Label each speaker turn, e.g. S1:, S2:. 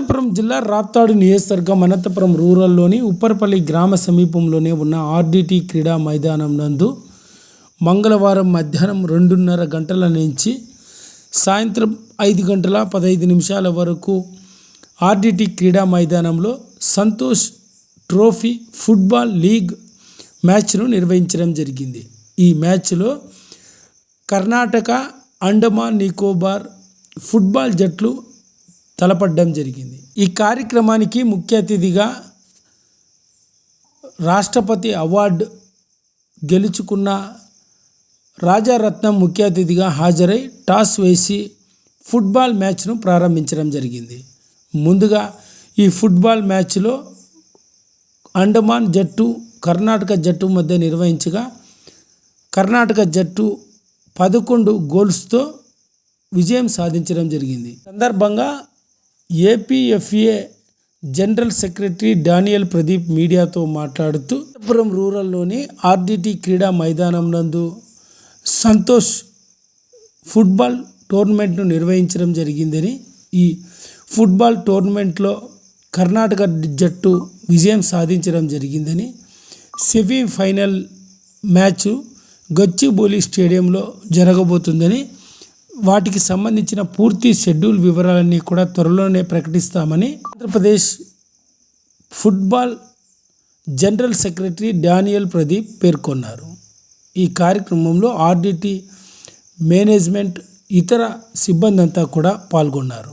S1: అనంతపురం జిల్లా రాప్తాడు నియోజకవర్గం అనంతపురం రూరల్లోని ఉప్పరపల్లి గ్రామ సమీపంలోనే ఉన్న ఆర్డిటి క్రీడా మైదానం నందు మంగళవారం మధ్యాహ్నం 2:30 గంటల నుంచి సాయంత్రం 5:15 వరకు ఆర్డిటి క్రీడా మైదానంలో సంతోష్ ట్రోఫీ ఫుట్బాల్ లీగ్ మ్యాచ్ను నిర్వహించడం జరిగింది. ఈ మ్యాచ్లో కర్ణాటక, అండమాన్ నికోబార్ ఫుట్బాల్ జట్లు తలపడడం జరిగింది. ఈ కార్యక్రమానికి ముఖ్య అతిథిగా రాష్ట్రపతి అవార్డు గెలుచుకున్న రాజారత్నం ముఖ్య అతిథిగా హాజరై టాస్ వేసి ఫుట్బాల్ మ్యాచ్ను ప్రారంభించడం జరిగింది. ముందుగా ఈ ఫుట్బాల్ మ్యాచ్లో అండమాన్ జట్టు కర్ణాటక జట్టు మధ్య నిర్వహించగా కర్ణాటక జట్టు 11 గోల్స్తో విజయం సాధించడం జరిగింది. సందర్భంగా ఏపీఎఫ్ఏ జనరల్ సెక్రటరీ డానియల్ ప్రదీప్ మీడియాతో మాట్లాడుతూ అనంతపురం రూరల్లోని ఆర్డిటి క్రీడా మైదానం నందు సంతోష్ ఫుట్బాల్ టోర్నమెంట్ను నిర్వహించడం జరిగిందని, ఈ ఫుట్బాల్ టోర్నమెంట్లో కర్ణాటక జట్టు విజయం సాధించడం జరిగిందని, సెమీఫైనల్ మ్యాచ్ గచ్చిబౌలి స్టేడియంలో జరగబోతుందని, వాటికి సంబంధించిన పూర్తి షెడ్యూల్ వివరాలన్నీ కూడా త్వరలోనే ప్రకటిస్తామని Andhra Pradesh football general secretary Daniel Pradeep పేర్కొన్నారు. ఈ కార్యక్రమంలో ఆర్డిటి మేనేజ్మెంట్, ఇతర సిబ్బంది అంతా కూడా పాల్గొన్నారు.